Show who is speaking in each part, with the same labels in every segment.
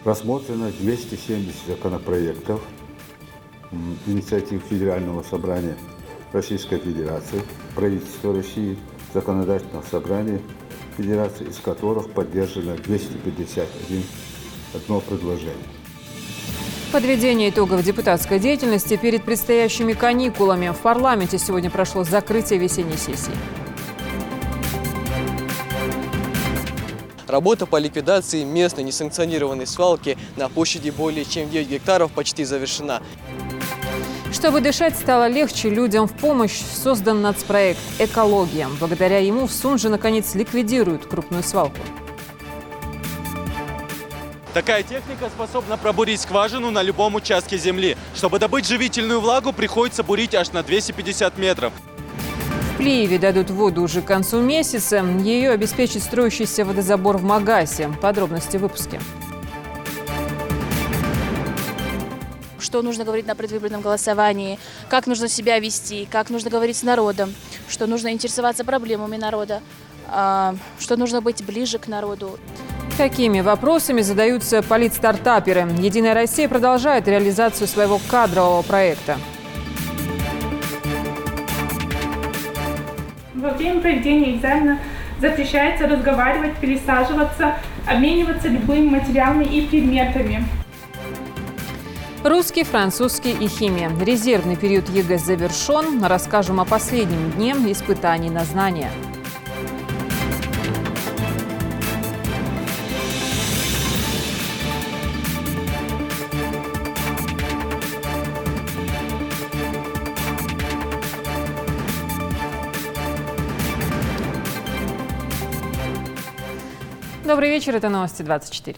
Speaker 1: Рассмотрено 270 законопроектов, инициатив Федерального собрания Российской Федерации, правительства России, Законодательного собрания Федерации, из которых поддержано 251 предложение.
Speaker 2: Подведение итогов депутатской деятельности перед предстоящими каникулами. В парламенте сегодня прошло закрытие весенней сессии.
Speaker 3: Работа по ликвидации местной несанкционированной свалки на площади более чем 9 гектаров почти завершена.
Speaker 2: Чтобы дышать стало легче, людям в помощь создан нацпроект «Экология». Благодаря ему в Сунже наконец ликвидируют крупную свалку.
Speaker 4: Такая техника способна пробурить скважину на любом участке земли. Чтобы добыть живительную влагу, приходится бурить аж на 250 метров.
Speaker 2: В Плиеве дадут воду уже к концу месяца. Ее обеспечит строящийся водозабор в Магасе. Подробности в выпуске.
Speaker 5: Что нужно говорить на предвыборном голосовании, как нужно себя вести, как нужно говорить с народом, что нужно интересоваться проблемами народа, что нужно быть ближе к народу.
Speaker 2: Такими вопросами задаются политстартаперы. «Единая Россия» продолжает реализацию своего кадрового проекта.
Speaker 6: Во время проведения экзамена запрещается разговаривать, пересаживаться, обмениваться любыми материалами и предметами.
Speaker 2: Русский, французский и химия. Резервный период ЕГЭ завершен. Расскажем о последнем дне испытаний на знания. Добрый вечер, это новости 24.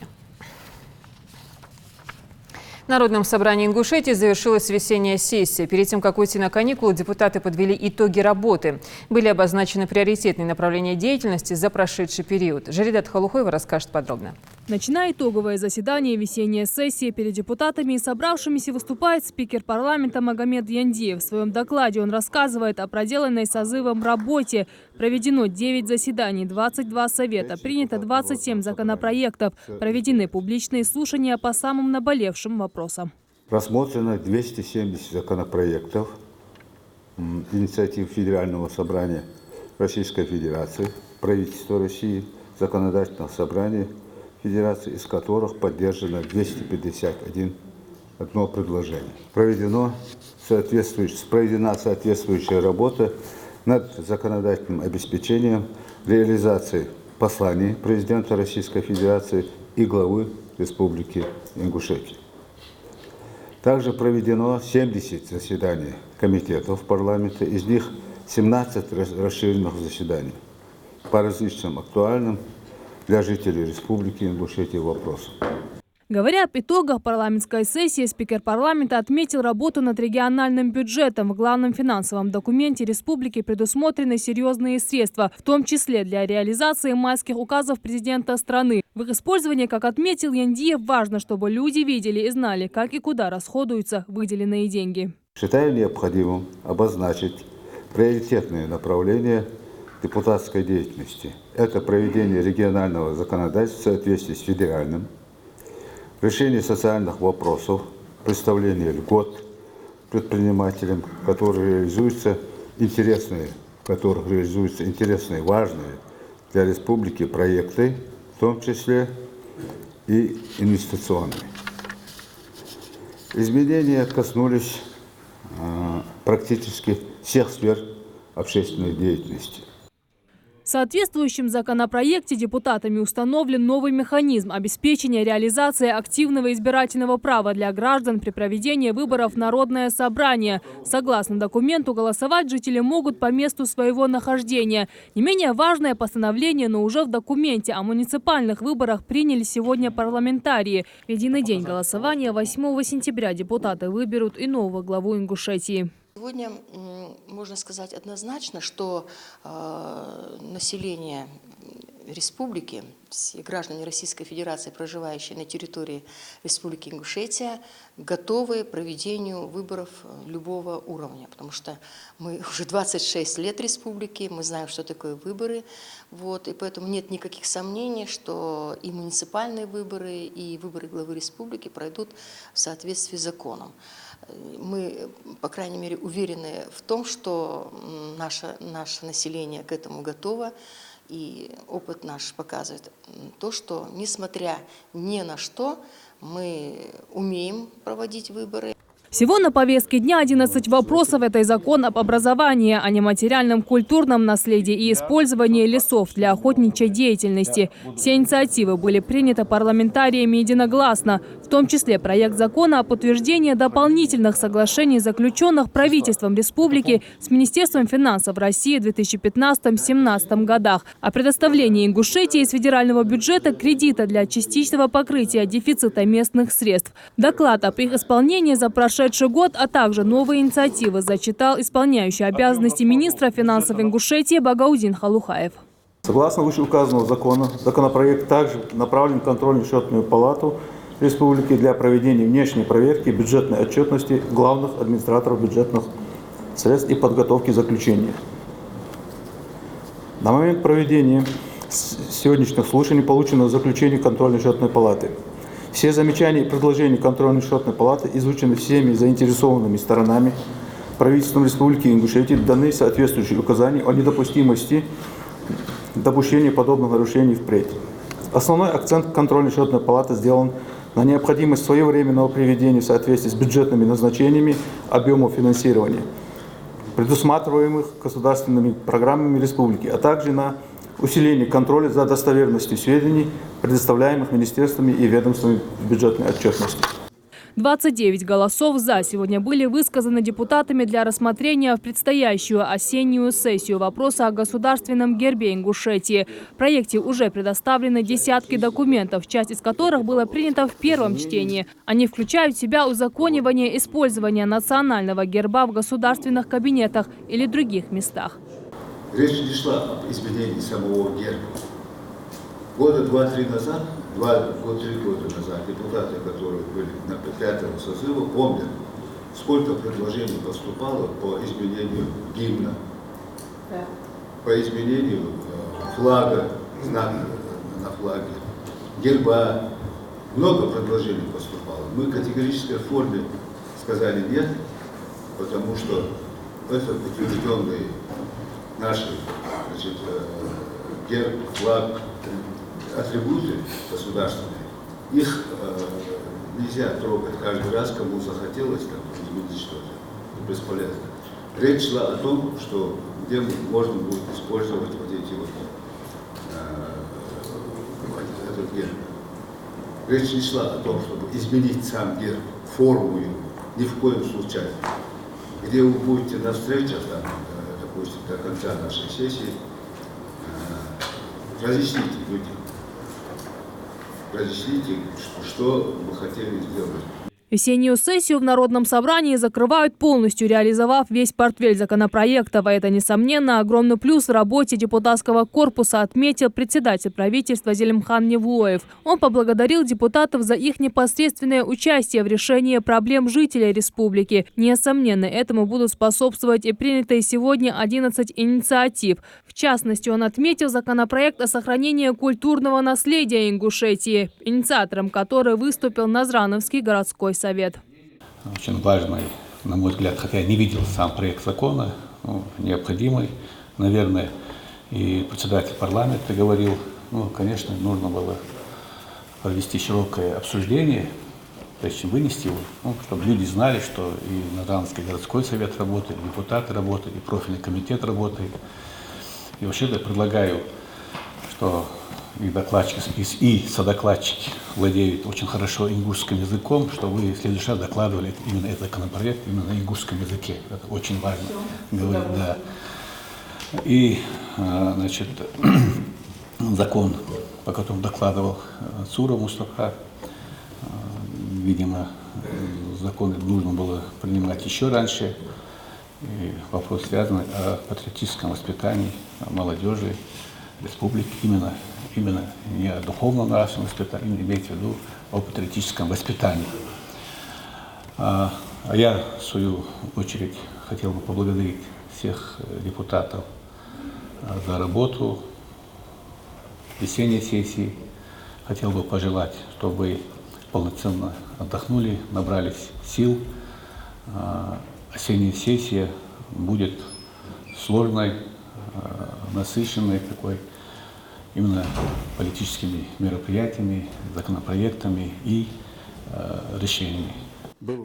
Speaker 2: В Народном собрании Ингушетии завершилась весенняя сессия. Перед тем, как уйти на каникулы, депутаты подвели итоги работы. Были обозначены приоритетные направления деятельности за прошедший период. Жаридат Халухоева расскажет подробно.
Speaker 7: Начиная итоговое заседание весенней сессии, перед депутатами и собравшимися выступает спикер парламента Магомед Яндиев. В своем докладе он рассказывает о проделанной созывом работе. Проведено 9 заседаний, 22 совета, принято 27 законопроектов, проведены публичные слушания по самым наболевшим вопросам.
Speaker 1: Рассмотрено 270 законопроектов, инициатив Федерального собрания Российской Федерации, правительства России, Законодательного собрания Федерации, из которых поддержано 251 предложение. Проведена соответствующая работа над законодательным обеспечением реализации посланий президента Российской Федерации и главы Республики Ингушетия. Также проведено 70 заседаний комитетов парламента, из них 17 расширенных заседаний по различным актуальным для жителей Республики Ингушетия вопросам.
Speaker 7: Говоря об итогах парламентской сессии, спикер парламента отметил работу над региональным бюджетом. В главном финансовом документе республики предусмотрены серьезные средства, в том числе для реализации майских указов президента страны. В их использовании, как отметил Яндиев, важно, чтобы люди видели и знали, как и куда расходуются выделенные деньги.
Speaker 1: Считаю необходимым обозначить приоритетные направления депутатской деятельности. Это проведение регионального законодательства в соответствии с федеральным, решение социальных вопросов, представление льгот предпринимателям, которых реализуются интересные, важные для республики проекты, в том числе и инвестиционные. Изменения коснулись практически всех сфер общественной деятельности.
Speaker 7: В соответствующем законопроекте депутатами установлен новый механизм обеспечения реализации активного избирательного права для граждан при проведении выборов в Народное собрание. Согласно документу, голосовать жители могут по месту своего нахождения. Не менее важное постановление, но уже в документе о муниципальных выборах приняли сегодня парламентарии. В единый день голосования 8 сентября депутаты выберут и нового главу Ингушетии.
Speaker 8: Сегодня можно сказать однозначно, что население республики, все граждане Российской Федерации, проживающие на территории Республики Ингушетия, готовы к проведению выборов любого уровня, потому что мы уже 26 лет республики, мы знаем, что такое выборы, вот, и поэтому нет никаких сомнений, что и муниципальные выборы, и выборы главы республики пройдут в соответствии с законом. Мы, по крайней мере, уверены в том, что наше население к этому готово, и опыт наш показывает то, что, несмотря ни на что, мы умеем проводить выборы.
Speaker 7: Всего на повестке дня 11 вопросов. Это и закон об образовании, о нематериальном культурном наследии и использовании лесов для охотничьей деятельности. Все инициативы были приняты парламентариями единогласно, в том числе проект закона о подтверждении дополнительных соглашений, заключенных правительством республики с Министерством финансов России в 2015-2017 годах, о предоставлении Ингушетии из федерального бюджета кредита для частичного покрытия дефицита местных средств. Доклад об их исполнении за прошедший год, а также новые инициативы зачитал исполняющий обязанности министра финансов Ингушетии Багаудин Халухаев.
Speaker 9: Согласно вышеуказанного закона, законопроект также направлен в контрольно-счетную палату республики для проведения внешней проверки бюджетной отчетности главных администраторов бюджетных средств и подготовки заключения. На момент проведения сегодняшних слушаний получено заключение контрольно-счетной палаты. Все замечания и предложения контрольно-счетной палаты изучены всеми заинтересованными сторонами. Правительством Республики Ингушетия даны соответствующие указания о недопустимости допущения подобных нарушений впредь. Основной акцент контрольно-счетной палаты сделан на необходимость своевременного приведения в соответствии с бюджетными назначениями объемов финансирования, предусматриваемых государственными программами республики, а также на усиление контроля за достоверностью сведений, предоставляемых министерствами и ведомствами бюджетной отчетности.
Speaker 7: 29 голосов «за» сегодня были высказаны депутатами для рассмотрения в предстоящую осеннюю сессию вопроса о государственном гербе Ингушетии. В проекте уже предоставлены десятки документов, часть из которых была принята в первом чтении. Они включают в себя узаконивание использования национального герба в государственных кабинетах или других местах.
Speaker 10: Речь не шла об изменении самого герба. Года 2-3 назад, 2-3 года назад, депутаты, которые были на 5-м созыве, помнят, сколько предложений поступало по изменению гимна, по изменению флага, знака на флаге, герба. Много предложений поступало. Мы в категорической форме сказали нет, потому что это утвержденные наши, значит, герб, флаг, атрибуты государственные, их нельзя трогать каждый раз, кому захотелось там изменить что-то. Бесполезно. Речь шла о том, что где можно будет использовать вот эти вот этот герб. Речь не шла о том, чтобы изменить сам герб, форму его, ни в коем случае. Где вы будете на встречах, там, допустим, до конца нашей сессии, разъясните людям, что мы хотели сделать.
Speaker 7: Весеннюю сессию в Народном собрании закрывают полностью, реализовав весь портфель законопроектов. А это, несомненно, огромный плюс в работе депутатского корпуса, отметил председатель правительства Зелимхан Невлоев. Он поблагодарил депутатов за их непосредственное участие в решении проблем жителей республики. Несомненно, этому будут способствовать и принятые сегодня 11 инициатив. В частности, он отметил законопроект о сохранении культурного наследия Ингушетии, инициатором которой выступил Назрановский городской совет.
Speaker 11: Очень важный, на мой взгляд, хотя я не видел сам проект закона, необходимый, наверное, и председатель парламента говорил, конечно, нужно было провести широкое обсуждение, прежде чем вынести его, чтобы люди знали, что и Назрановский городской совет работает, и депутаты работают, и профильный комитет работает. И вообще я предлагаю, что и докладчики, и содокладчики владеют очень хорошо ингушским языком, что вы в следующий раз докладывали именно этот законопроект именно на ингушском языке. Это очень важно говорить, да. И, значит, закон, по которому докладывал Цуров Мустафа, видимо, закон нужно было принимать еще раньше. И вопрос связан о патриотическом воспитании молодежи. республики, именно не о духовно-нравственном воспитании, имеется в виду о патриотическом воспитании. А я, в свою очередь, хотел бы поблагодарить всех депутатов за работу весенней сессии. Хотел бы пожелать, чтобы вы полноценно отдохнули, набрались сил. Осенняя сессия будет сложной, насыщенной такой именно политическими мероприятиями, законопроектами и решениями.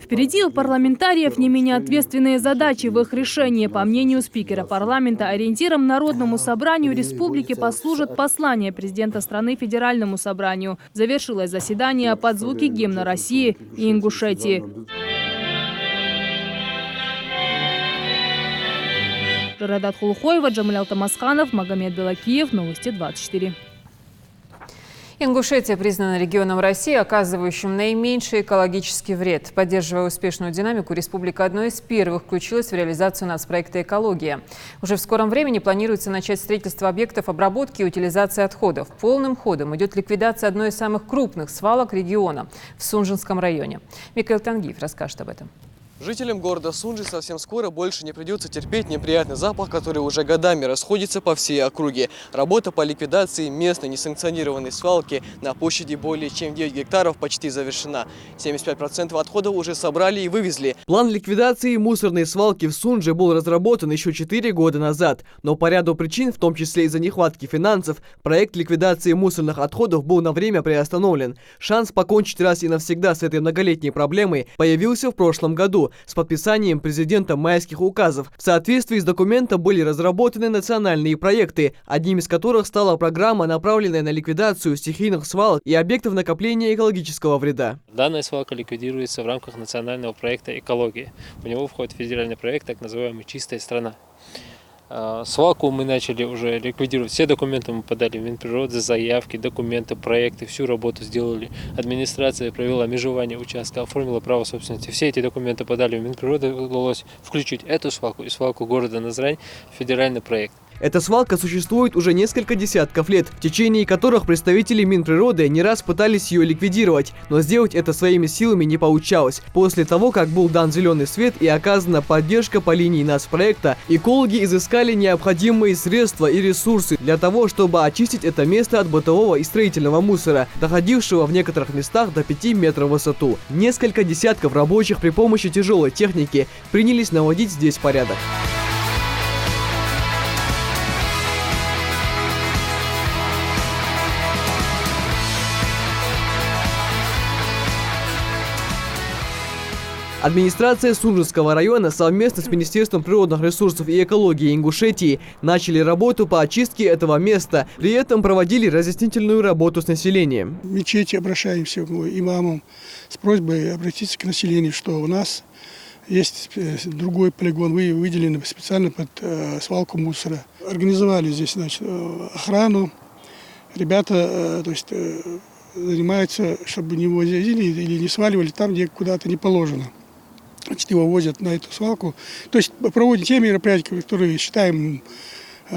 Speaker 7: Впереди у парламентариев не менее ответственные задачи. В их решении, по мнению спикера парламента, ориентиром Народному собранию республики послужит послание президента страны Федеральному собранию. Завершилось заседание под звуки гимна России и Ингушетии. Жарадат Хулухоева, Джамиль Тамасханов, Магомед Белакиев. Новости 24.
Speaker 2: Ингушетия признана регионом России, оказывающим наименьший экологический вред. Поддерживая успешную динамику, республика одной из первых включилась в реализацию нацпроекта «Экология». Уже в скором времени планируется начать строительство объектов обработки и утилизации отходов. Полным ходом идет ликвидация одной из самых крупных свалок региона в Сунжинском районе. Микаил Тангиев расскажет об этом.
Speaker 3: Жителям города Сунжи совсем скоро больше не придется терпеть неприятный запах, который уже годами расходится по всей округе. Работа по ликвидации местной несанкционированной свалки на площади более чем 9 гектаров почти завершена. 75% отходов уже собрали и вывезли.
Speaker 12: План ликвидации мусорной свалки в Сунже был разработан еще 4 года назад. Но по ряду причин, в том числе из-за нехватки финансов, проект ликвидации мусорных отходов был на время приостановлен. Шанс покончить раз и навсегда с этой многолетней проблемой появился в прошлом году с подписанием президента майских указов. В соответствии с документом были разработаны национальные проекты, одним из которых стала программа, направленная на ликвидацию стихийных свалок и объектов накопления экологического вреда.
Speaker 13: Данная свалка ликвидируется в рамках национального проекта «Экология». В него входит федеральный проект, так называемый «Чистая страна». Свалку мы начали уже ликвидировать. Все документы мы подали в Минприроды, заявки, документы, проекты, всю работу сделали. Администрация провела межевание участка, оформила право собственности. Все эти документы подали в Минприроды, удалось включить эту свалку и свалку города Назрань в федеральный проект.
Speaker 12: Эта свалка существует уже несколько десятков лет, в течение которых представители Минприроды не раз пытались ее ликвидировать, но сделать это своими силами не получалось. После того, как был дан зеленый свет и оказана поддержка по линии нацпроекта, экологи изыскали необходимые средства и ресурсы для того, чтобы очистить это место от бытового и строительного мусора, доходившего в некоторых местах до 5 метров в высоту. Несколько десятков рабочих при помощи тяжелой техники принялись наводить здесь порядок. Администрация Сунжинского района совместно с Министерством природных ресурсов и экологии Ингушетии начали работу по очистке этого места. При этом проводили разъяснительную работу с населением.
Speaker 14: В мечети обращаемся к имамам с просьбой обратиться к населению, что у нас есть другой полигон, выделенный специально под свалку мусора. Организовали здесь, значит, охрану. Ребята, занимаются, чтобы не возили или не сваливали там, где куда-то не положено. Значит, его возят на эту свалку. То есть проводят те мероприятия, которые считаем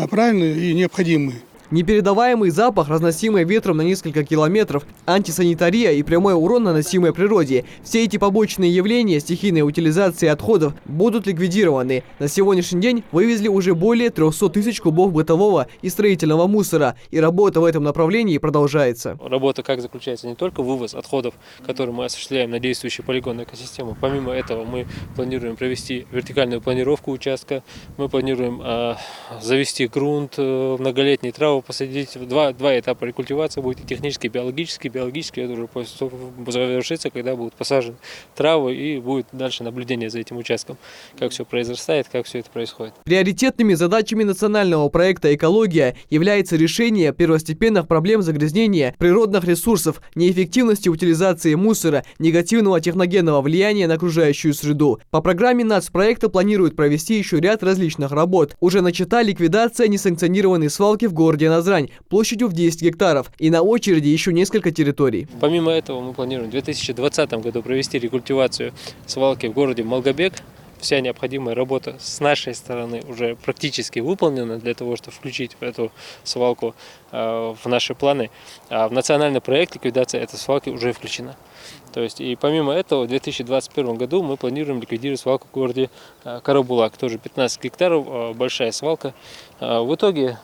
Speaker 14: правильными и необходимыми.
Speaker 12: Непередаваемый запах, разносимый ветром на несколько километров, антисанитария и прямой урон, наносимый природе. Все эти побочные явления стихийной утилизации отходов будут ликвидированы. На сегодняшний день вывезли уже более 300 тысяч кубов бытового и строительного мусора. И работа в этом направлении продолжается.
Speaker 13: Работа как заключается? Не только вывоз отходов, который мы осуществляем на действующей полигонной экосистеме. Помимо этого мы планируем провести вертикальную планировку участка. Мы планируем завести грунт, многолетние травы, посадить. Два этапа рекультивации будет: и технический, и биологический. Биологический это уже завершится, когда будут посажены травы, и будет дальше наблюдение за этим участком, как все произрастает, как все это происходит.
Speaker 12: Приоритетными задачами национального проекта «Экология» является решение первостепенных проблем загрязнения природных ресурсов, неэффективности утилизации мусора, негативного техногенного влияния на окружающую среду. По программе нацпроекта планируют провести еще ряд различных работ. Уже начата ликвидация несанкционированной свалки в городе Назрань площадью в 10 гектаров, и на очереди еще несколько территорий.
Speaker 13: Помимо этого мы планируем в 2020 году провести рекультивацию свалки в городе Малгобек, вся необходимая работа с нашей стороны уже практически выполнена для того, чтобы включить эту свалку в наши планы. А в национальный проект ликвидация этой свалки уже включена. То есть, и помимо этого, в 2021 году мы планируем ликвидировать свалку в городе Карабулак. Тоже 15 гектаров, большая свалка. В итоге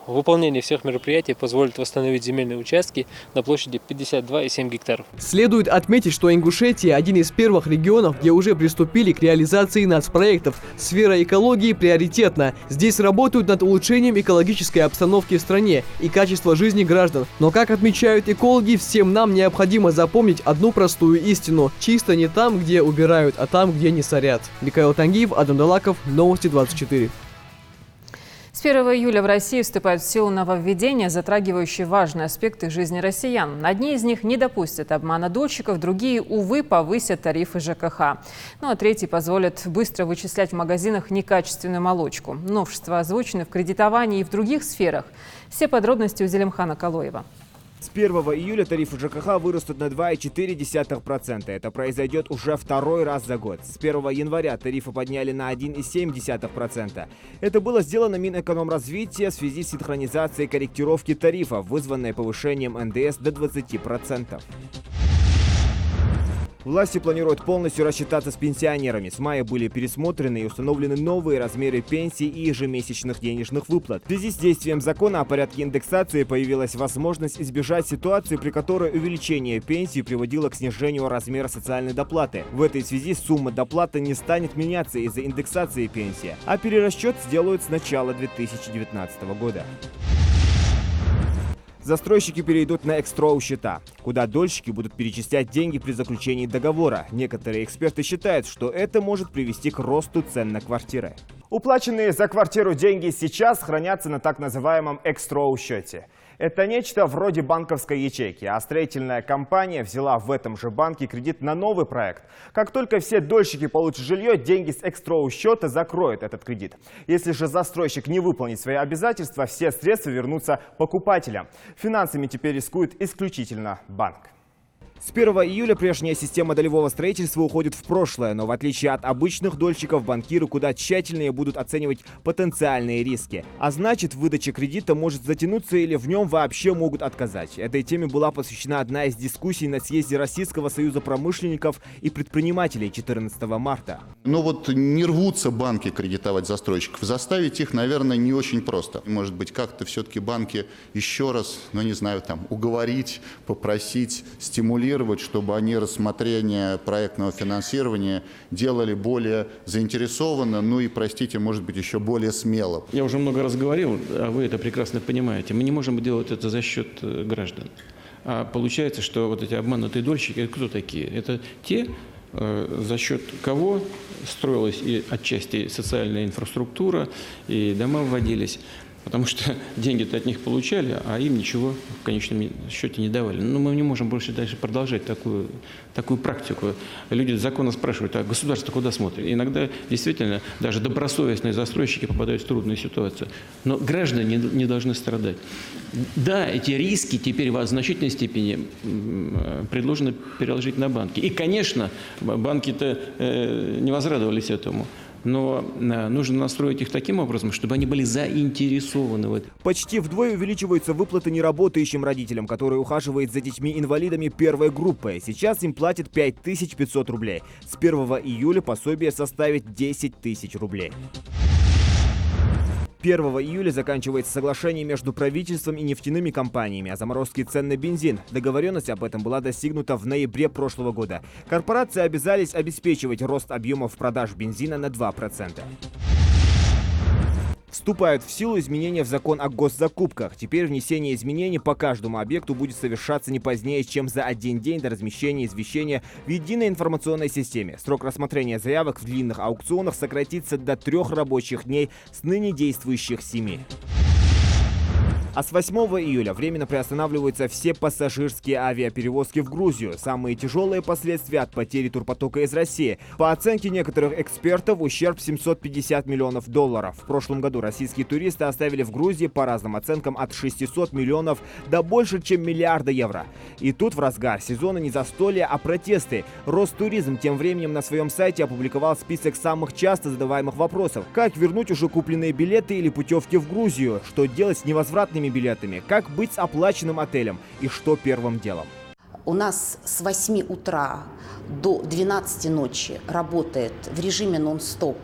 Speaker 13: выполнение всех мероприятий позволит восстановить земельные участки на площади 52,7 гектаров.
Speaker 12: Следует отметить, что Ингушетия – один из первых регионов, где уже приступили к реализации нацпроектов. Сфера экологии приоритетна. Здесь работают над улучшением экологической обстановки в стране и качества жизни граждан. Но, как отмечают экологи, всем нам необходимо запомнить одну простую истину. Чисто не там, где убирают, а там, где не сорят. Михаил Тангиев, Адам Далаков, Новости 24.
Speaker 2: С 1 июля в России вступают в силу нововведения, затрагивающие важные аспекты жизни россиян. Одни из них не допустят обмана дольщиков, другие, увы, повысят тарифы ЖКХ. Ну а третьи позволят быстро вычислять в магазинах некачественную молочку. Новшества озвучены в кредитовании и в других сферах. Все подробности у Зелимхана Калоева.
Speaker 15: С 1 июля тарифы ЖКХ вырастут на 2,4%. Это произойдет уже второй раз за год. С 1 января тарифы подняли на 1,7%. Это было сделано Минэкономразвития в связи с синхронизацией корректировки тарифов, вызванной повышением НДС до 20%. Власти планируют полностью рассчитаться с пенсионерами. С мая были пересмотрены и установлены новые размеры пенсий и ежемесячных денежных выплат. В связи с действием закона о порядке индексации появилась возможность избежать ситуации, при которой увеличение пенсии приводило к снижению размера социальной доплаты. В этой связи сумма доплаты не станет меняться из-за индексации пенсии, а перерасчет сделают с начала 2019 года. Застройщики перейдут на экстроу счета, куда дольщики будут перечислять деньги при заключении договора. Некоторые эксперты считают, что это может привести к росту цен на квартиры. Уплаченные за квартиру деньги сейчас хранятся на так называемом экстроу счете. Это нечто вроде банковской ячейки, а строительная компания взяла в этом же банке кредит на новый проект. Как только все дольщики получат жилье, деньги с экстроу счета закроют этот кредит. Если же застройщик не выполнит свои обязательства, все средства вернутся покупателям. Финансами теперь рискует исключительно банк. С 1 июля прежняя система долевого строительства уходит в прошлое, но в отличие от обычных дольщиков, банкиры куда тщательнее будут оценивать потенциальные риски. А значит, выдача кредита может затянуться или в нем вообще могут отказать. Этой теме была посвящена одна из дискуссий на съезде Российского союза промышленников и предпринимателей 14 марта.
Speaker 16: Но вот не рвутся банки кредитовать застройщиков. Заставить их, наверное, не очень просто. Может быть, как-то все-таки банки еще раз, не знаю, уговорить, попросить, стимулировать, чтобы они рассмотрение проектного финансирования делали более заинтересованно, и, простите, может быть, еще более смело.
Speaker 17: Я уже много раз говорил, а вы это прекрасно понимаете, мы не можем делать это за счет граждан. А получается, что вот эти обманутые дольщики, это кто такие? Это те, за счет кого строилась и отчасти социальная инфраструктура, и дома вводились. Потому что деньги-то от них получали, а им ничего в конечном счете не давали. Но мы не можем больше дальше продолжать такую практику. Люди законно спрашивают, а государство куда смотрит? Иногда действительно даже добросовестные застройщики попадают в трудную ситуацию. Но граждане не должны страдать. Да, эти риски теперь в значительной степени предложено переложить на банки. И, конечно, банки-то не возрадовались этому. Но нужно настроить их таким образом, чтобы они были заинтересованы в этом.
Speaker 15: Почти вдвое увеличиваются выплаты неработающим родителям, которые ухаживают за детьми-инвалидами первой группы. Сейчас им платят 5500 рублей. С 1 июля пособие составит 10 тысяч рублей. 1 июля заканчивается соглашение между правительством и нефтяными компаниями о заморозке цен на бензин. Договоренность об этом была достигнута в ноябре прошлого года. Корпорации обязались обеспечивать рост объемов продаж бензина на 2%. Вступают в силу изменения в закон о госзакупках. Теперь внесение изменений по каждому объекту будет совершаться не позднее, чем за один день до размещения извещения в единой информационной системе. Срок рассмотрения заявок в длинных аукционах сократится до 3 рабочих дней с ныне действующих 7. А с 8 июля временно приостанавливаются все пассажирские авиаперевозки в Грузию. Самые тяжелые последствия от потери турпотока из России. По оценке некоторых экспертов, ущерб $750 миллионов. В прошлом году российские туристы оставили в Грузии, по разным оценкам, от 600 миллионов до больше, чем миллиарда евро. И тут в разгар сезона не застолья, а протесты. Ростуризм тем временем на своем сайте опубликовал список самых часто задаваемых вопросов. Как вернуть уже купленные билеты или путевки в Грузию? Что делать с невозвратными билетами? Как быть с оплаченным отелем? И что первым делом?
Speaker 18: У нас с 8 утра до 12 ночи работает в режиме нон-стоп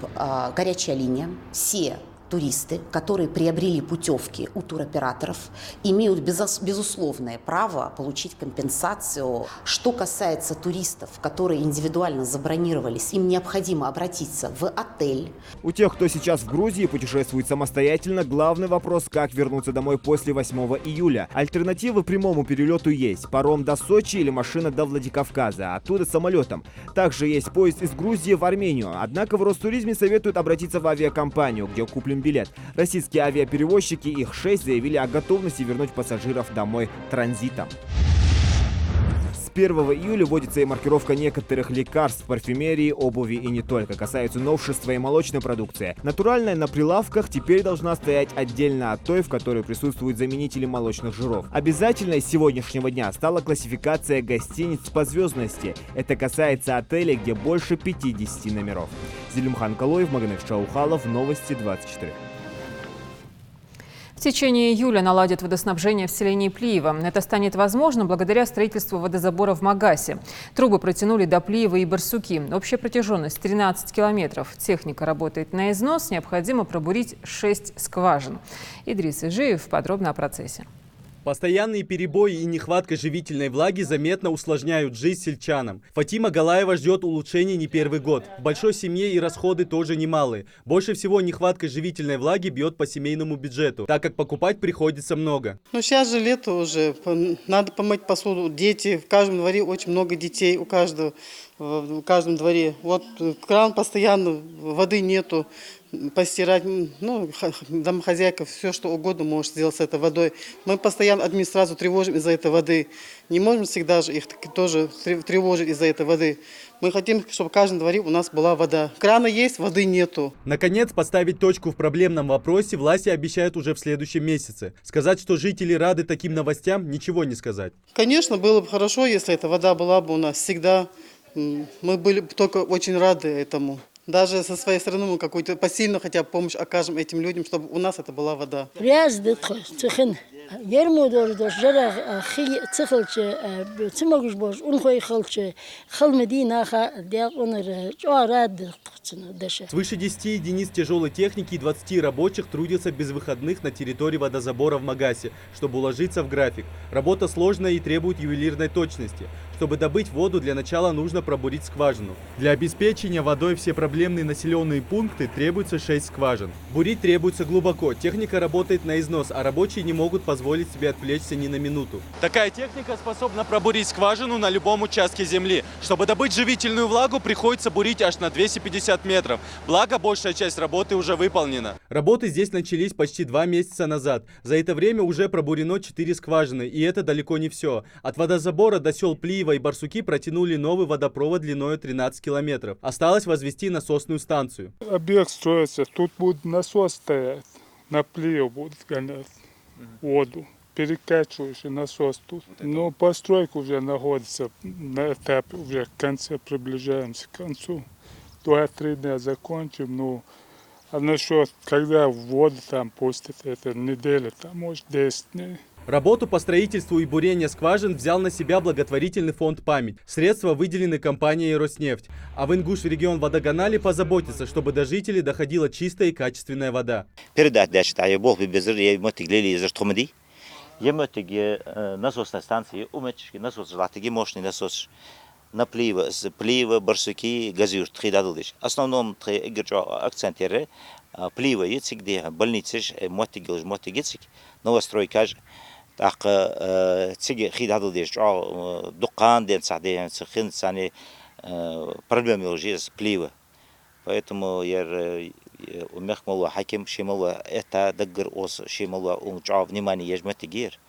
Speaker 18: горячая линия. Все туристы, которые приобрели путевки у туроператоров, имеют безусловное право получить компенсацию. Что касается туристов, которые индивидуально забронировались, им необходимо обратиться в отель.
Speaker 15: У тех, кто сейчас в Грузии путешествует самостоятельно, главный вопрос, как вернуться домой после 8 июля. Альтернативы прямому перелету есть. Паром до Сочи или машина до Владикавказа, оттуда самолетом. Также есть поезд из Грузии в Армению. Однако в Ростуризме советуют обратиться в авиакомпанию, где куплен билет. Российские авиаперевозчики, их 6, заявили о готовности вернуть пассажиров домой транзитом. С 1 июля вводится и маркировка некоторых лекарств, парфюмерии, обуви и не только. Касаются новшества и молочной продукции. Натуральная на прилавках теперь должна стоять отдельно от той, в которой присутствуют заменители молочных жиров. Обязательной с сегодняшнего дня стала классификация гостиниц по звездности. Это касается отелей, где больше 50 номеров. Зелимхан Калоев, Магомед Шаухалов, Новости 24.
Speaker 2: В течение июля наладят водоснабжение в селении Плиево. Это станет возможно благодаря строительству водозабора в Магасе. Трубы протянули до Плиева и Барсуки. Общая протяженность 13 километров. Техника работает на износ. Необходимо пробурить 6 скважин. Идрис Ижиев подробно о процессе.
Speaker 4: Постоянные перебои и нехватка живительной влаги заметно усложняют жизнь сельчанам. Фатима Галаева ждет улучшений не первый год. В большой семье и расходы тоже немалые. Больше всего нехватка живительной влаги бьет по семейному бюджету, так как покупать приходится много.
Speaker 19: Ну сейчас же лето уже, надо помыть посуду. Дети, в каждом дворе очень много детей, у каждого, в каждом дворе. Вот кран постоянно, воды нету. Постирать, ну, домохозяйка все что угодно может сделать с этой водой. Мы постоянно администрацию тревожим из-за этой воды. Не можем всегда же их тоже тревожить из-за этой воды. Мы хотим, чтобы в каждом дворе у нас была вода. Крана есть, воды нету.
Speaker 4: Наконец, поставить точку в проблемном вопросе власти обещают уже в следующем месяце. Сказать, что жители рады таким новостям, ничего не сказать.
Speaker 19: Конечно, было бы хорошо, если эта вода была бы у нас всегда. Мы были бы только очень рады этому. Даже со своей стороны мы какую-то посильную хотя бы помощь окажем этим людям, чтобы у нас это была вода.
Speaker 4: Свыше 10 единиц тяжелой техники и 20 рабочих трудятся без выходных на территории водозабора в Магасе, чтобы уложиться в график. Работа сложная и требует ювелирной точности. Чтобы добыть воду, для начала нужно пробурить скважину. Для обеспечения водой все проблемные населенные пункты требуется 6 скважин. Бурить требуется глубоко, техника работает на износ, а рабочие не могут позволить себе отвлечься ни на минуту. Такая техника способна пробурить скважину на любом участке земли. Чтобы добыть живительную влагу, приходится бурить аж на 250 метров. Благо, большая часть работы уже выполнена. Работы здесь начались почти 2 месяца назад. За это время уже пробурено 4 скважины, и это далеко не все. От водозабора до сел Плиева и Барсуки протянули новый водопровод длиной 13 километров. Осталось возвести насосную станцию.
Speaker 20: Объект строится, тут будет насос стоять, на Плиев будет гонять воду. Перекачивающий насос тут. Но постройка уже находится на этапе, уже к концу, приближаемся к концу. 2-3 дня закончим, а насчет, когда воду там пустят, это неделя, там может 10 дней.
Speaker 4: Работу по строительству и бурению скважин взял на себя благотворительный фонд «Память». Средства выделены компанией «Роснефть». А в Ингуш-регион водоканале позаботится, чтобы до жителей доходила чистая и качественная вода.
Speaker 21: Насосная станция, насос, мощный насос. На Плиева, Барсуки, Газюр, Тридадылдыш. Основном акцентеры Плиева, где больницы, мотигицик, новостройка. Так, цеги Тридадылдыш, дукан, денсаден, цехин, сани проблемы уже с Плиева. Поэтому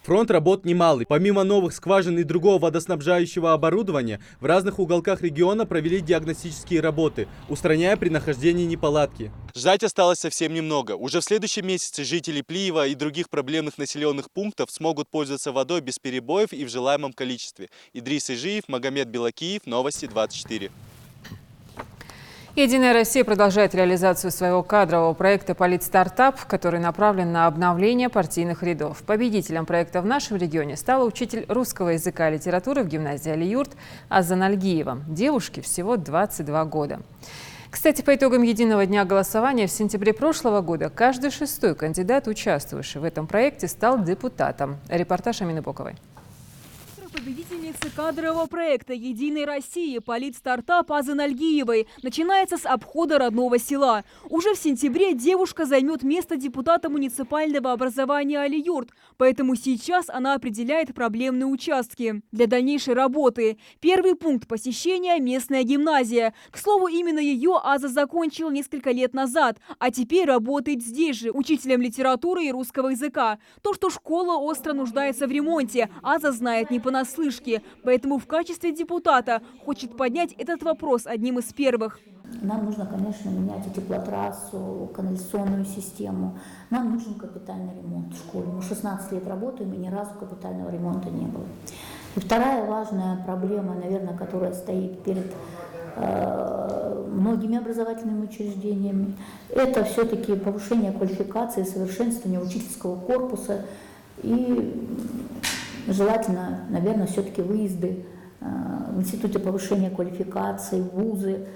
Speaker 4: Фронт работ немалый. Помимо новых скважин и другого водоснабжающего оборудования, в разных уголках региона провели диагностические работы, устраняя при нахождении неполадки. Ждать осталось совсем немного. Уже в следующем месяце жители Плиева и других проблемных населенных пунктов смогут пользоваться водой без перебоев и в желаемом количестве. Идрис Ижиев, Магомед Белакиев, Новости 24.
Speaker 2: «Единая Россия» продолжает реализацию своего кадрового проекта «Политстартап», который направлен на обновление партийных рядов. Победителем проекта в нашем регионе стала учитель русского языка и литературы в гимназии «Али-Юрт» Азан Альгиева. Девушке всего 22 года. Кстати, по итогам единого дня голосования в сентябре прошлого года каждый шестой кандидат, участвовавший в этом проекте, стал депутатом. Репортаж Амины Боковой.
Speaker 7: Победительницы кадрового проекта «Единой России» «Политстартап» Азан Альгиевой начинается с обхода родного села. Уже в сентябре девушка займет место депутата муниципального образования Али-Юрт, поэтому сейчас она определяет проблемные участки для дальнейшей работы. Первый пункт посещения – местная гимназия. К слову, именно ее Аза закончила несколько лет назад, а теперь работает здесь же, учителем литературы и русского языка. То, что школа остро нуждается в ремонте, Аза знает не понаслышке, поэтому в качестве депутата хочет поднять этот вопрос одним из первых.
Speaker 5: Нам нужно, конечно, менять и теплотрассу, канализационную систему. Нам нужен капитальный ремонт в школе. Мы 16 лет работаем, и ни разу капитального ремонта не было. И вторая важная проблема, наверное, которая стоит перед многими образовательными учреждениями, это все-таки повышение квалификации, совершенствование учительского корпуса и желательно, наверное, все-таки выезды в институте повышения квалификации, в вузы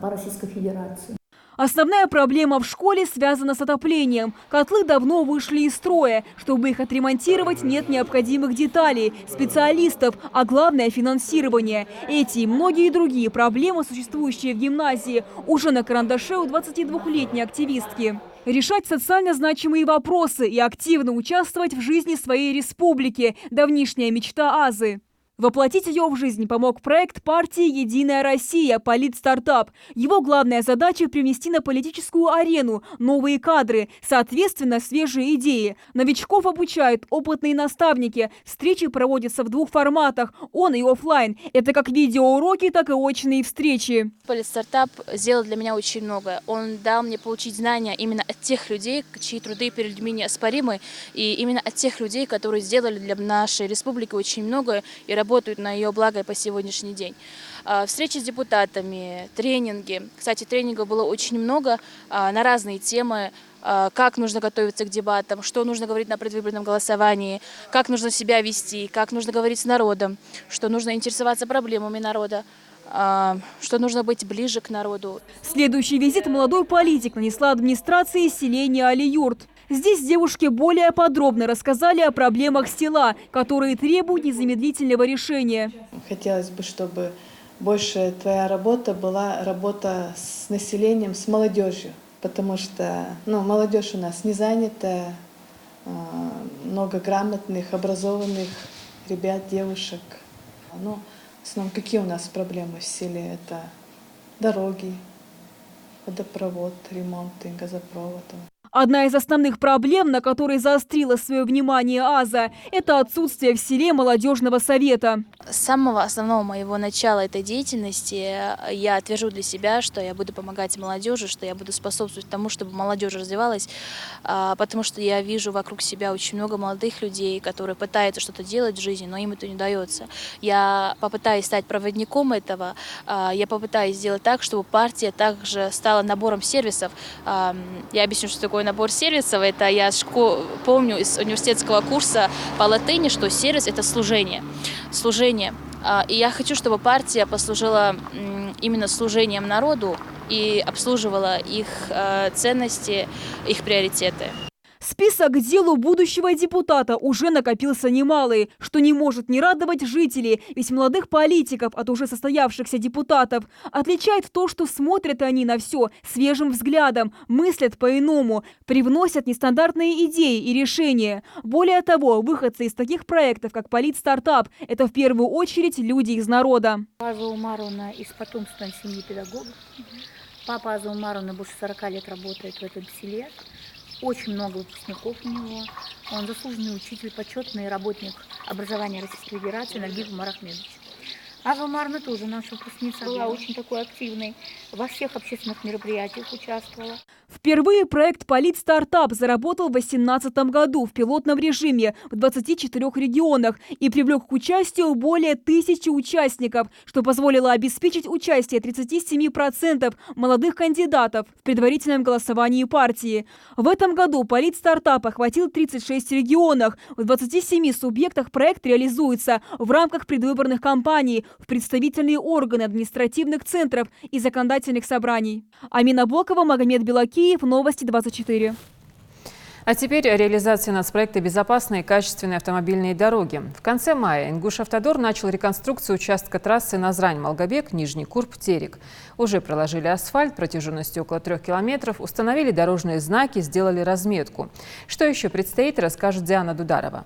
Speaker 5: по Российской Федерации.
Speaker 7: Основная проблема в школе связана с отоплением. Котлы давно вышли из строя. Чтобы их отремонтировать, нет необходимых деталей, специалистов, а главное – финансирование. Эти и многие другие проблемы, существующие в гимназии, уже на карандаше у 22-летней активистки. Решать социально значимые вопросы и активно участвовать в жизни своей республики – давнишняя мечта Азы. Воплотить ее в жизнь помог проект партии «Единая Россия» «Политстартап». Его главная задача – привнести на политическую арену новые кадры, соответственно, свежие идеи. Новичков обучают опытные наставники. Встречи проводятся в двух форматах – он и офлайн. Это как видеоуроки, так и очные встречи.
Speaker 22: Политстартап сделал для меня очень много. Он дал мне получить знания именно от тех людей, чьи труды перед людьми неоспоримы, и именно от тех людей, которые сделали для нашей республики очень много и работают на ее благо по сегодняшний день. Встречи с депутатами, тренинги. Кстати, тренингов было очень много на разные темы. Как нужно готовиться к дебатам, что нужно говорить на предвыборном голосовании, как нужно себя вести, как нужно говорить с народом, что нужно интересоваться проблемами народа, что нужно быть ближе к народу.
Speaker 7: Следующий визит молодой политик нанесла администрации селения Али-Юрт. Здесь девушки более подробно рассказали о проблемах села, которые требуют незамедлительного решения.
Speaker 23: Хотелось бы, чтобы больше твоя работа была работа с населением, с молодежью, потому что молодежь у нас не занята, много грамотных, образованных ребят, девушек. В основном, какие у нас проблемы в селе? Это дороги, водопровод, ремонты, газопровод.
Speaker 7: Одна из основных проблем, на которой заострила свое внимание Аза, это отсутствие в селе молодежного совета.
Speaker 22: С самого основного моего начала этой деятельности я отвержу для себя, что я буду помогать молодежи, что я буду способствовать тому, чтобы молодежь развивалась, потому что я вижу вокруг себя очень много молодых людей, которые пытаются что-то делать в жизни, но им это не удается. Я попытаюсь стать проводником этого, я попытаюсь сделать так, чтобы партия также стала набором сервисов. Я объясню, что такое набор сервисов. Это я помню из университетского курса по латыни, что сервис – это служение. И я хочу, чтобы партия послужила именно служением народу и обслуживала их ценности, их приоритеты.
Speaker 7: Список к делу будущего депутата уже накопился немалый, что не может не радовать жителей, ведь молодых политиков от уже состоявшихся депутатов отличает то, что смотрят они на все свежим взглядом, мыслят по-иному, привносят нестандартные идеи и решения. Более того, выходцы из таких проектов, как «Политстартап», это в первую очередь люди из народа.
Speaker 24: Аза Умаровна из потомственной семьи педагогов.
Speaker 5: Папа Аза Умаровна больше 40 лет работает в этом селе. Очень много выпускников у него. Он заслуженный учитель, почетный работник образования Российской Федерации Нагиб Умар Ахмедович. Аза Умаровна тоже наша выпускница, была очень такой активной. Во всех общественных мероприятиях участвовала.
Speaker 7: Впервые проект «Полит-стартап» заработал в 2018 году в пилотном режиме в 24 регионах и привлек к участию более 1000 участников, что позволило обеспечить участие 37% молодых кандидатов в предварительном голосовании партии. В этом году «Полит-стартап» охватил 36 регионах. В 27 субъектах проект реализуется в рамках предвыборных кампаний в представительные органы административных центров и законодательных собраний. Амина Бокова, Магомед Белакиев, Новости 24.
Speaker 2: А теперь реализация нацпроекта «Безопасные и качественные автомобильные дороги». В конце мая «Ингушавтодор» начал реконструкцию участка трассы Назрань-Малгобек, Нижний Курб-Терек. Уже проложили асфальт протяженностью около 3 километров, установили дорожные знаки, сделали разметку. Что еще предстоит, расскажет Диана Дударова.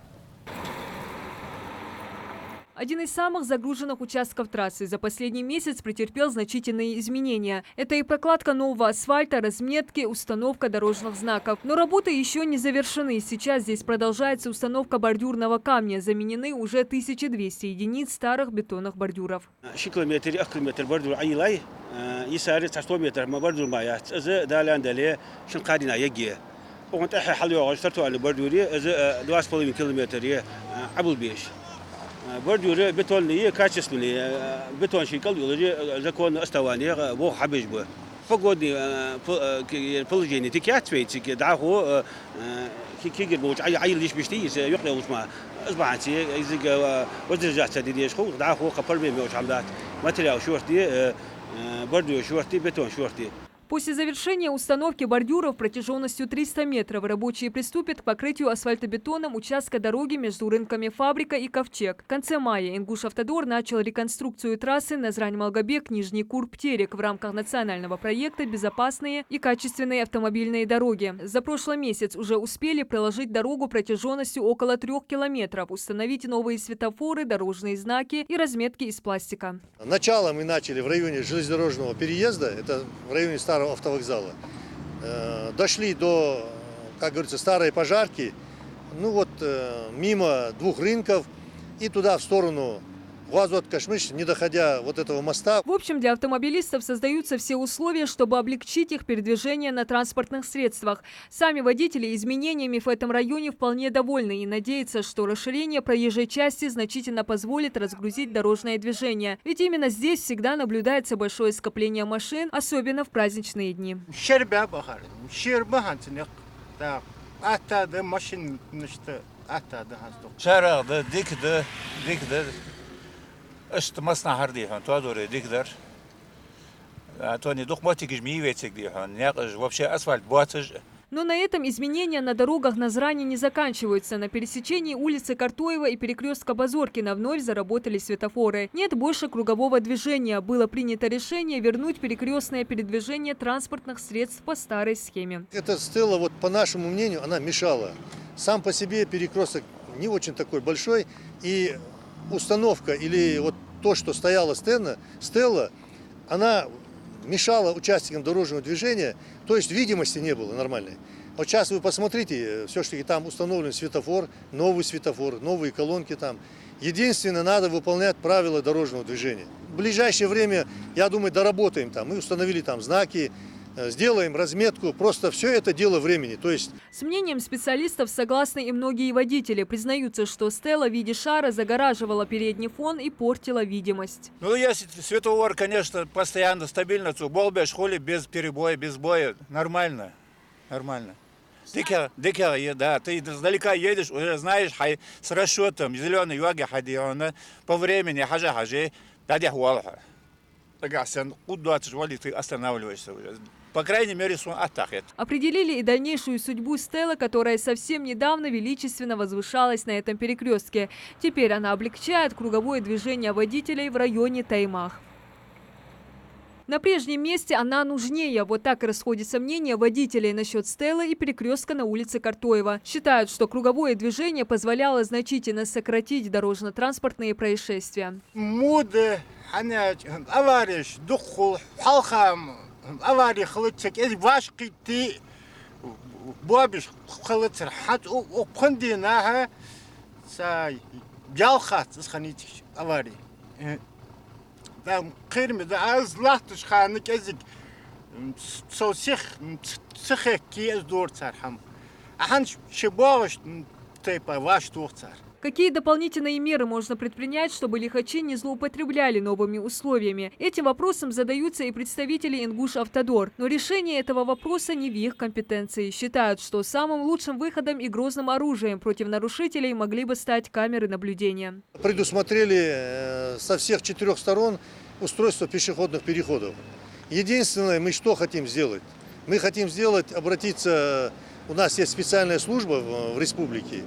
Speaker 7: Один из самых загруженных участков трассы за последний месяц претерпел значительные изменения. Это и прокладка нового асфальта, разметки, установка дорожных знаков. Но работы еще не завершены. Сейчас здесь продолжается установка бордюрного камня. Заменены уже 1200 единиц старых бетонных бордюров.
Speaker 1: бордюры бетонные, качественные. Бетон щикал, закон оставания, бог хабиш бы. Погодные положения такие ответы, да, го, кигер будет, ай лишь бештись, юхля усма, сбанти, из воздержаться дидеш, го, да, го, капарми мёч амдат, материал шорти, бордюр шорти, бетон шорти.
Speaker 7: После завершения установки бордюров протяженностью 300 метров рабочие приступят к покрытию асфальтобетоном участка дороги между рынками «Фабрика» и «Ковчег». В конце мая «Ингушавтодор» начал реконструкцию трассы Назрань-Малгобек, Нижний Курб-Терек в рамках национального проекта «Безопасные и качественные автомобильные дороги». За прошлый месяц уже успели проложить дорогу протяженностью около 3 километров, установить новые светофоры, дорожные знаки и разметки из пластика.
Speaker 6: Начало мы начали в районе железнодорожного переезда, это в районе старого автовокзала. Дошли до, как говорится, старой пожарки, ну вот мимо 2 рынков и туда в сторону Гуазот-Кашмыш, не доходя вот этого моста.
Speaker 7: В общем, для автомобилистов создаются все условия, чтобы облегчить их передвижение на транспортных средствах. Сами водители изменениями в этом районе вполне довольны и надеются, что расширение проезжей части значительно позволит разгрузить дорожное движение. Ведь именно здесь всегда наблюдается большое скопление машин, особенно в праздничные дни. Но на этом изменения на дорогах Назрани не заканчиваются. На пересечении улицы Картоева и перекрестка Базоркина вновь заработали светофоры. Нет больше кругового движения. Было принято решение вернуть перекрестное передвижение транспортных средств по старой схеме.
Speaker 6: Эта стела, вот по нашему мнению, она мешала. Сам по себе перекресток не очень такой большой. И установка или вот то, что стояла стела, она мешала участникам дорожного движения, то есть видимости не было нормальной. Вот сейчас вы посмотрите, все-таки там установлен светофор, новые колонки там. Единственное, надо выполнять правила дорожного движения. В ближайшее время, я думаю, доработаем там. Мы установили там знаки, сделаем разметку, просто все это дело времени. То есть...
Speaker 7: С мнением специалистов согласны и многие водители. Признаются, что стела в виде шара загораживала передний фон и портила видимость.
Speaker 8: Ну, если светофор, конечно, постоянно, стабильно, то болбешь, холи, без перебоя, без боя, нормально, нормально. Дикая, да, ты издалека едешь, уже знаешь, с расчетом, зеленый юаги хади, по времени, хажи, дадя хуалха. Куда ты останавливаешься уже. По крайней мере, атакет.
Speaker 7: Определили и дальнейшую судьбу стелы, которая совсем недавно величественно возвышалась на этом перекрестке. Теперь она облегчает круговое движение водителей в районе Таймах. На прежнем месте она нужнее. Вот так и расходятся мнения водителей насчет стелы и перекрестка на улице Картоева. Считают, что круговое движение позволяло значительно сократить дорожно-транспортные происшествия.
Speaker 8: Авариш, духул, халхам,
Speaker 9: авария хлыцек, эти вашки ты бобиш хлыцер хат укхандинаха сай ялхат сханитич авария. Да кирми да аз лахтш ханик эзик сосих сихки эз дорцархам. Ахан шибош типа ваш дорцар.
Speaker 7: Какие дополнительные меры можно предпринять, чтобы лихачи не злоупотребляли новыми условиями? Этим вопросом задаются и представители Ингуш-Автодор. Но решение этого вопроса не в их компетенции. Считают, что самым лучшим выходом и грозным оружием против нарушителей могли бы стать камеры наблюдения.
Speaker 6: Предусмотрели со всех 4 сторон устройство пешеходных переходов. Единственное, мы что хотим сделать? Мы хотим обратиться, у нас есть специальная служба в республике,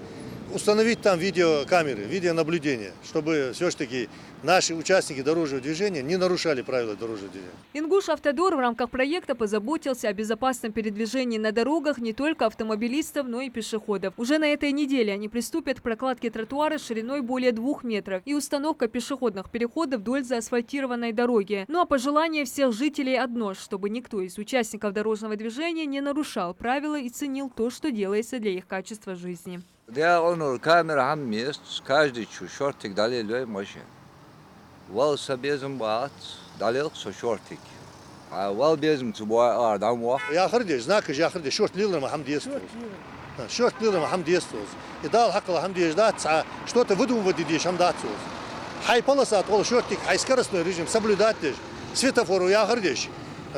Speaker 6: установить там видеокамеры, видеонаблюдение, чтобы все-таки наши участники дорожного движения не нарушали правила дорожного движения.
Speaker 7: Ингуш-Автодор в рамках проекта позаботился о безопасном передвижении на дорогах не только автомобилистов, но и пешеходов. Уже на этой неделе они приступят к прокладке тротуара шириной более 2 метров и установка пешеходных переходов вдоль заасфальтированной дороги. Ну а пожелание всех жителей одно, чтобы никто из участников дорожного движения не нарушал правила и ценил то, что делается для их качества жизни.
Speaker 10: Каждый шортик дали лёй машин. Вал сабезм баат далил со шортик. А вал безм цубуа ардам ва.
Speaker 6: Я хардиш, знаешь, я хардиш шорт лилер махамдиестус. Шорт лилер махамдиестус. И дал хакла хамдиестус. Что-то выдумывать идешь хамдатус. Хай полоса от шортик, хай скоростной режим соблюдать лишь. Светофору я хардиш.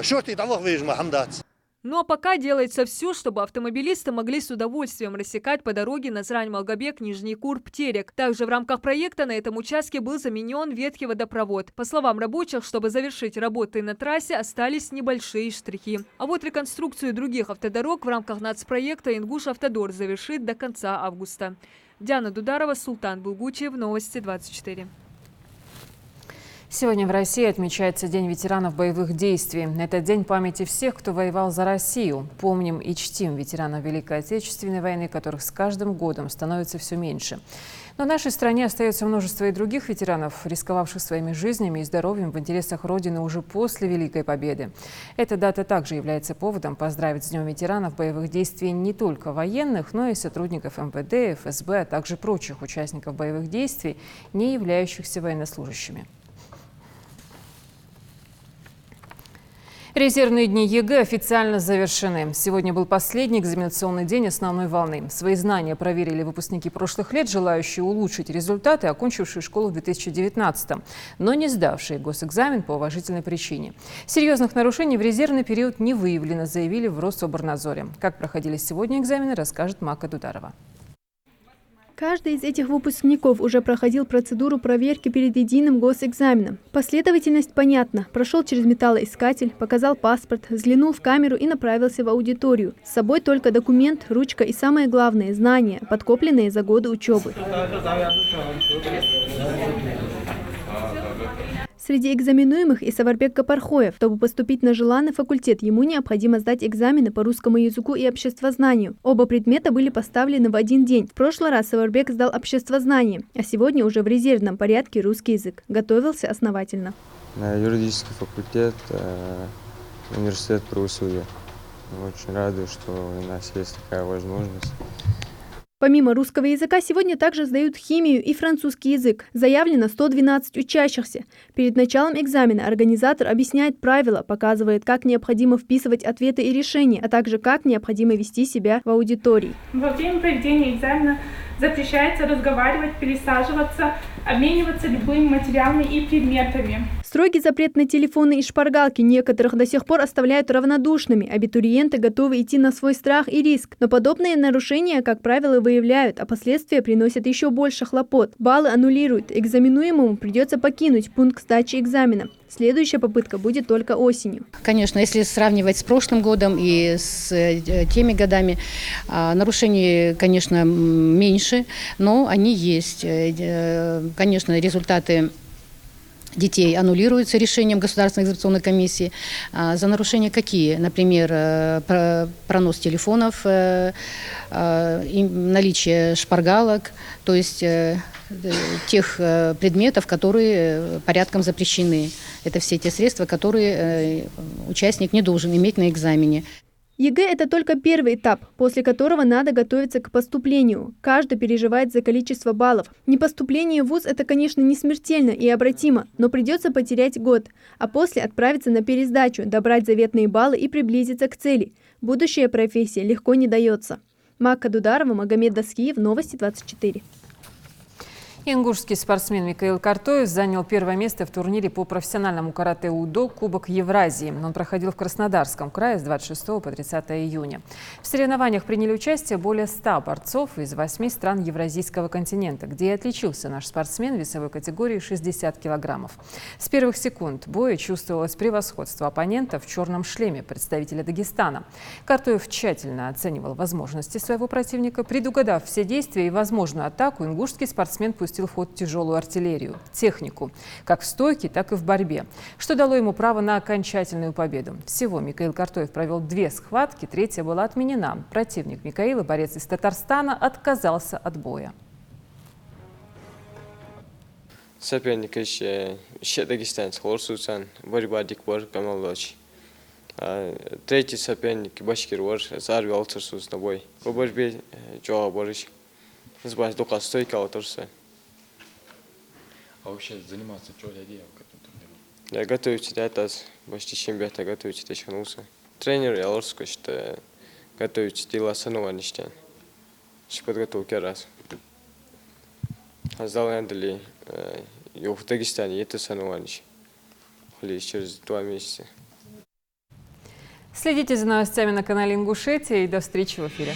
Speaker 6: Шортик давах выезж махамдатус.
Speaker 7: Ну а пока делается все, чтобы автомобилисты могли с удовольствием рассекать по дороге Назрань-Малгобек, Нижний Курб, Терек. Также в рамках проекта на этом участке был заменен ветхий водопровод. По словам рабочих, чтобы завершить работы на трассе, остались небольшие штрихи. А вот реконструкцию других автодорог в рамках нацпроекта Ингуш-Автодор завершит до конца августа. Диана Дударова, Султан Булгучев, Новости 24.
Speaker 2: Сегодня в России отмечается День ветеранов боевых действий. Это день памяти всех, кто воевал за Россию. Помним и чтим ветеранов Великой Отечественной войны, которых с каждым годом становится все меньше. Но в нашей стране остается множество и других ветеранов, рисковавших своими жизнями и здоровьем в интересах Родины уже после Великой Победы. Эта дата также является поводом поздравить с Днем ветеранов боевых действий не только военных, но и сотрудников МВД, ФСБ, а также прочих участников боевых действий, не являющихся военнослужащими. Резервные дни ЕГЭ официально завершены. Сегодня был последний экзаменационный день основной волны. Свои знания проверили выпускники прошлых лет, желающие улучшить результаты, окончившие школу в 2019-м, но не сдавшие госэкзамен по уважительной причине. Серьезных нарушений в резервный период не выявлено, заявили в Рособорнадзоре. Как проходили сегодня экзамены, расскажет Мака Дударова.
Speaker 11: Каждый из этих выпускников уже проходил процедуру проверки перед единым госэкзаменом. Последовательность понятна. Прошел через металлоискатель, показал паспорт, взглянул в камеру и направился в аудиторию. С собой только документ, ручка и, самое главное, знания, подкопленные за годы учебы. Среди экзаменуемых и Саварбек Гапархоев. Чтобы поступить на желанный факультет, ему необходимо сдать экзамены по русскому языку и обществознанию. Оба предмета были поставлены в один день. В прошлый раз Саварбек сдал обществознание, а сегодня уже в резервном порядке русский язык. Готовился основательно.
Speaker 24: На юридический факультет, университет правосудия. Очень радуюсь, что у нас есть такая возможность.
Speaker 11: Помимо русского языка, сегодня также сдают химию и французский язык. Заявлено 112 учащихся. Перед началом экзамена организатор объясняет правила, показывает, как необходимо вписывать ответы и решения, а также как необходимо вести себя в аудитории.
Speaker 25: Во время проведения экзамена запрещается разговаривать, пересаживаться, обмениваться любыми материалами и предметами.
Speaker 11: Строгий запрет на телефоны и шпаргалки некоторых до сих пор оставляют равнодушными. Абитуриенты готовы идти на свой страх и риск. Но подобные нарушения, как правило, выявляют, а последствия приносят еще больше хлопот. Баллы аннулируют. Экзаменуемому придется покинуть пункт сдачи экзамена. Следующая попытка будет только осенью.
Speaker 26: Конечно, если сравнивать с прошлым годом и с теми годами, нарушений, конечно, меньше, но они есть. Конечно, результаты детей аннулируются решением Государственной экзаменационной комиссии. За нарушения какие? Например, пронос телефонов, наличие шпаргалок, то есть тех предметов, которые порядком запрещены. Это все те средства, которые участник не должен иметь на экзамене.
Speaker 11: ЕГЭ – это только первый этап, после которого надо готовиться к поступлению. Каждый переживает за количество баллов. Непоступление в вуз – это, конечно, не смертельно и обратимо, но придется потерять год, а после отправиться на пересдачу, добрать заветные баллы и приблизиться к цели. Будущая профессия легко не дается. Макка Дударова, Магомед Даскиев, Новости 24.
Speaker 2: Ингушский спортсмен Микаил Картоев занял первое место в турнире по профессиональному карате-удо «Кубок Евразии». Он проходил в Краснодарском крае с 26 по 30 июня. В соревнованиях приняли участие более 100 борцов из 8 стран Евразийского континента, где и отличился наш спортсмен в весовой категории 60 килограммов. С первых секунд боя чувствовалось превосходство оппонента в черном шлеме представителя Дагестана. Картоев тщательно оценивал возможности своего противника. Предугадав все действия и возможную атаку, ингушский спортсмен пустил в ход тяжелую артиллерию, технику, как в стойке, так и в борьбе, что дало ему право на окончательную победу. Всего Микаил Картоев провел 2 схватки, третья была отменена. Противник Микаила, борец из Татарстана, отказался от боя.
Speaker 24: Соперник еще дагестанец Хорсусан, борьба Дикбор Камалдович. Третий соперник Башкир Вор, Зарви Алцерсус на бой. По борьбе Джоа Борич. Называется только стойка Алцерса.
Speaker 3: А вообще заниматься что для дел?
Speaker 24: Я готовить это почти чемпионата готовить это чанулся. Тренер я лорско что готовить дела сановаништен. Что подготовки раз. А сдал Андали в Дагестане это санованиш. Лишь через 2 месяца.
Speaker 2: Следите за новостями на канале Ингушетия и до встречи в эфире.